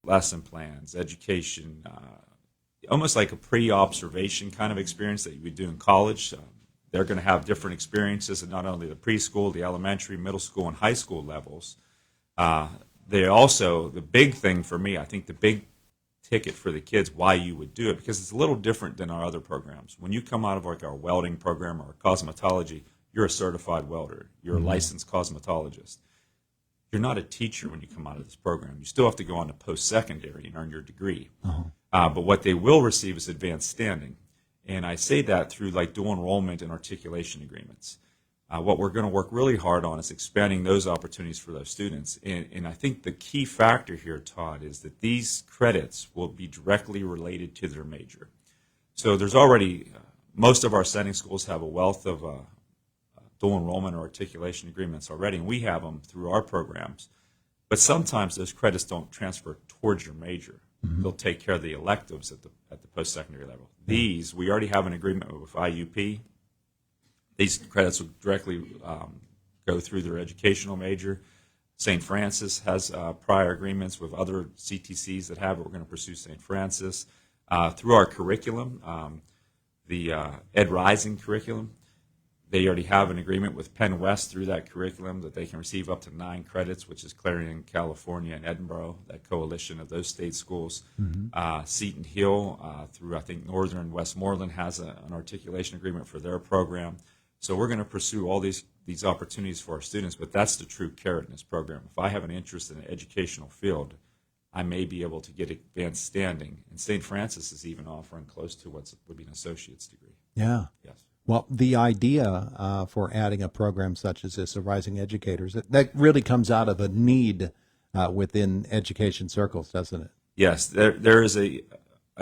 lesson plans, education, almost like a pre-observation kind of experience that you would do in college. They're going to have different experiences at not only the preschool, the elementary, middle school, and high school levels. They also, the big thing for me, I think the big ticket for the kids, why you would do it, because it's a little different than our other programs. When you come out of like our welding program or cosmetology, you're a certified welder. You're a licensed cosmetologist. You're not a teacher when you come out of this program. You still have to go on to post-secondary and earn your degree. But what they will receive is advanced standing. And I say that through like dual enrollment and articulation agreements. What we're going to work really hard on is expanding those opportunities for those students. And I think the key factor here, Todd, is that these credits will be directly related to their major. So there's already, most of our sending schools have a wealth of dual enrollment or articulation agreements already, and we have them through our programs. But sometimes those credits don't transfer towards your major. They'll take care of the electives at the post-secondary level. These, we already have an agreement with IUP. These credits will directly go through their educational major. St. Francis has prior agreements with other CTCs that have it. We're going to pursue St. Francis. Through our curriculum, the Ed Rising curriculum, they already have an agreement with Penn West through that curriculum that they can receive up to 9 credits, which is Clarion, California, and Edinburgh, that coalition of those state schools. Seton Hill, through I think Northern Westmoreland, has an articulation agreement for their program. So we're going to pursue all these opportunities for our students, but that's the true carrot in this program. If I have an interest in an educational field, I may be able to get advanced standing. And St. Francis is even offering close to what would be an associate's degree. Yeah. Yes. Well, the idea for adding a program such as this, of Rising Educators, that really comes out of a need within education circles, doesn't it? Yes, there is a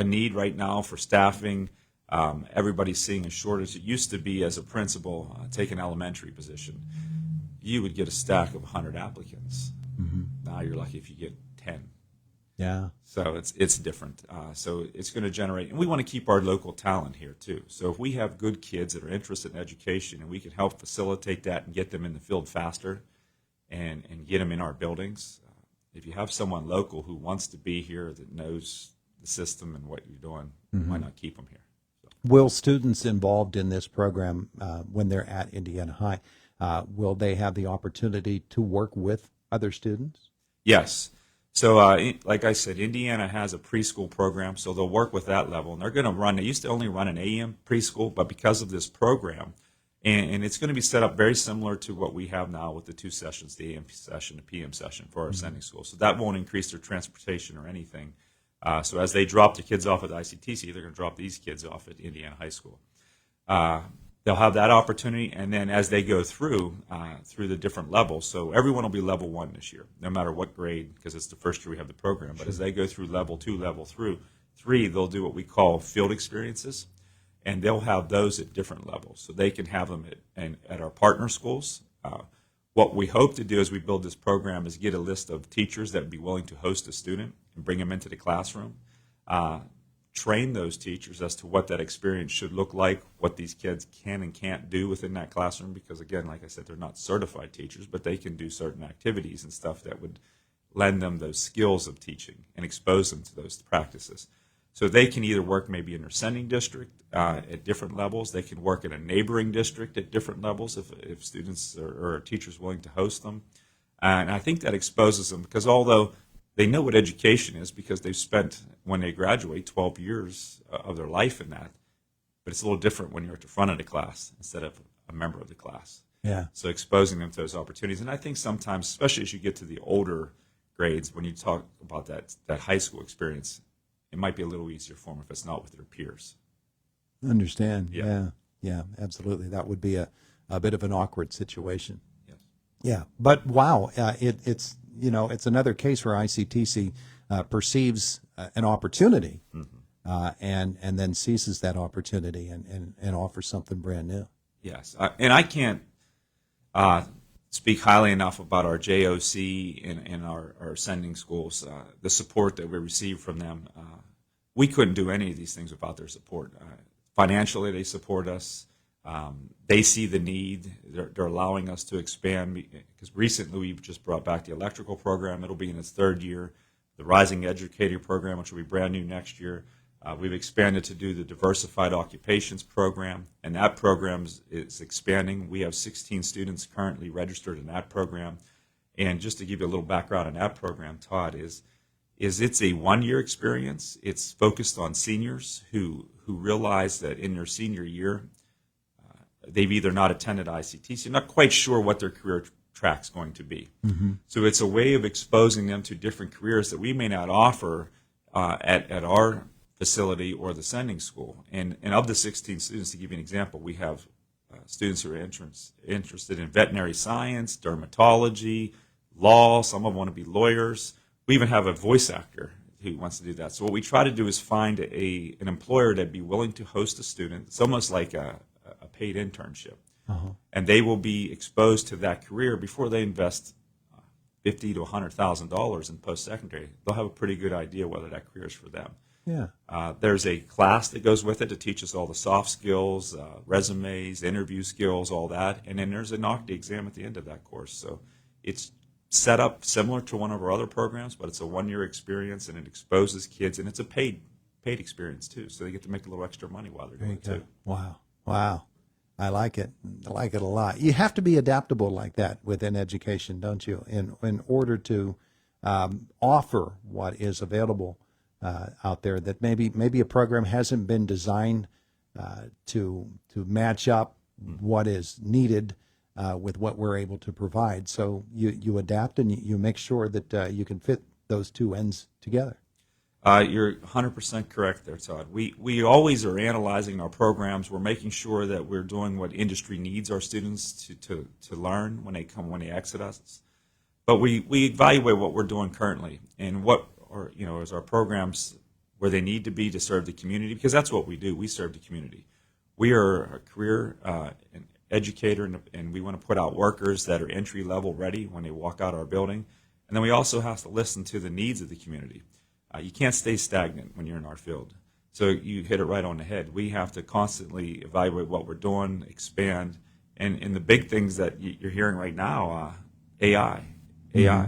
need right now for staffing. Everybody's seeing a shortage. It used to be, as a principal, take an elementary position, you would get a stack of 100 applicants. Now you're lucky if you get 10. Yeah. So it's different. So it's going to generate, and we want to keep our local talent here too. So if we have good kids that are interested in education, and we can help facilitate that and get them in the field faster, and get them in our buildings. If you have someone local who wants to be here, that knows the system and what you're doing, why not keep them here? So. Will students involved in this program, when they're at Indiana High, will they have the opportunity to work with other students? Yes. So, like I said, Indiana has a preschool program, so they'll work with that level. And they're going to run, they used to only run an AM preschool, but because of this program, and it's going to be set up very similar to what we have now with the 2 sessions, the AM session, the PM session for our sending school. So that won't increase their transportation or anything. So as they drop the kids off at the ICTC, they're going to drop these kids off at Indiana High School. They'll have that opportunity, and then as they go through the different levels, so everyone will be level 1 this year, no matter what grade, because it's the first year we have the program. But as they go through level 2, level 3, they'll do what we call field experiences, and they'll have those at different levels. So they can have them at our partner schools. What we hope to do as we build this program is get a list of teachers that would be willing to host a student and bring them into the classroom. Train those teachers as to what that experience should look like, what these kids can and can't do within that classroom, because again, like I said, they're not certified teachers, but they can do certain activities and stuff that would lend them those skills of teaching and expose them to those practices. So they can either work maybe in their sending district at different levels. They can work in a neighboring district at different levels if students or teachers willing to host them. And I think that exposes them, because although they know what education is because they've spent, when they graduate, 12 years of their life in that. But it's a little different when you're at the front of the class instead of a member of the class. Yeah. So exposing them to those opportunities. And I think sometimes, especially as you get to the older grades, when you talk about that high school experience, it might be a little easier for them if it's not with their peers. Understand. Yeah. Yeah, absolutely. That would be a bit of an awkward situation. Yes. Yeah. But wow, it's another case where ICTC perceives an opportunity and then seizes that opportunity and offers something brand new. Yes. And I can't speak highly enough about our JOC and our sending schools, the support that we receive from them. We couldn't do any of these things without their support. Financially, they support us. They see the need. They're allowing us to expand, because recently we've just brought back the electrical program. It'll be in its 3rd year. the Rising Educator program, which will be brand new next year. We've expanded to do the Diversified Occupations program, and that program is expanding. We have 16 students currently registered in that program. And just to give you a little background on that program, Todd, is it's a one-year experience. It's focused on seniors who realize that in their senior year, they've either not attended ICTC, not quite sure what their career track's going to be. Mm-hmm. So it's a way of exposing them to different careers that we may not offer at our facility or the sending school. And of the 16 students, to give you an example, we have students who are interested in veterinary science, dermatology, law. Some of them want to be lawyers. We even have a voice actor who wants to do that. So what we try to do is find an employer that'd be willing to host a student. It's almost like a paid internship. Uh-huh. And they will be exposed to that career before they invest $50,000 to $100,000 in post-secondary. They'll have a pretty good idea whether that career is for them. Yeah. There's a class that goes with it to teach us all the soft skills, resumes, interview skills, all that. And then there's a NOCD exam at the end of that course. So it's set up similar to one of our other programs, but it's a one-year experience, and it exposes kids, and it's a paid experience too. So they get to make a little extra money while they're doing it too. Wow. I like it. I like it a lot. You have to be adaptable like that within education, don't you? In order to offer what is available out there, that maybe a program hasn't been designed to match up what is needed with what we're able to provide. So you adapt and you make sure that you can fit those two ends together. You're 100% correct there, Todd. We always are analyzing our programs. We're making sure that we're doing what industry needs our students to learn when they exit us. But we evaluate what we're doing currently and what is our programs where they need to be to serve the community, because that's what we do. We serve the community. We are a career educator, and we want to put out workers that are entry level ready when they walk out our building. And then we also have to listen to the needs of the community. You can't stay stagnant when you're in our field. So you hit it right on the head. We have to constantly evaluate what we're doing, expand, and the big things that you're hearing right now, AI.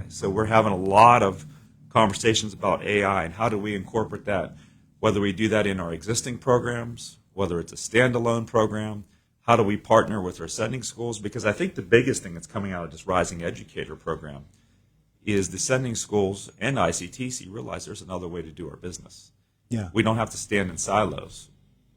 So we're having a lot of conversations about AI and how do we incorporate that, whether we do that in our existing programs, whether it's a standalone program, how do we partner with our sending schools? Because I think the biggest thing that's coming out of this Rising Educator program is the sending schools and ICTC realize there's another way to do our business. Yeah. We don't have to stand in silos.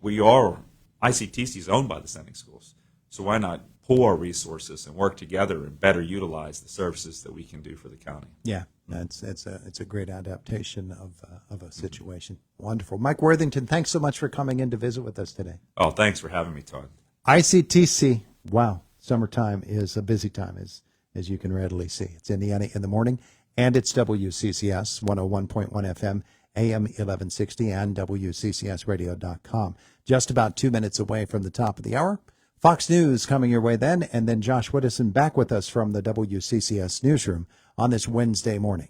ICTC is owned by the sending schools. So why not pool our resources and work together and better utilize the services that we can do for the county? Yeah, it's a great adaptation of a situation. Wonderful. Mike Worthington, thanks so much for coming in to visit with us today. Oh, thanks for having me, Todd. ICTC, wow, summertime is a busy time, as you can readily see. It's Indiana in the morning, and it's WCCS 101.1 FM, AM 1160, and WCCSradio.com. Just about 2 minutes away from the top of the hour. Fox News coming your way then, and then Josh Whittison back with us from the WCCS newsroom on this Wednesday morning.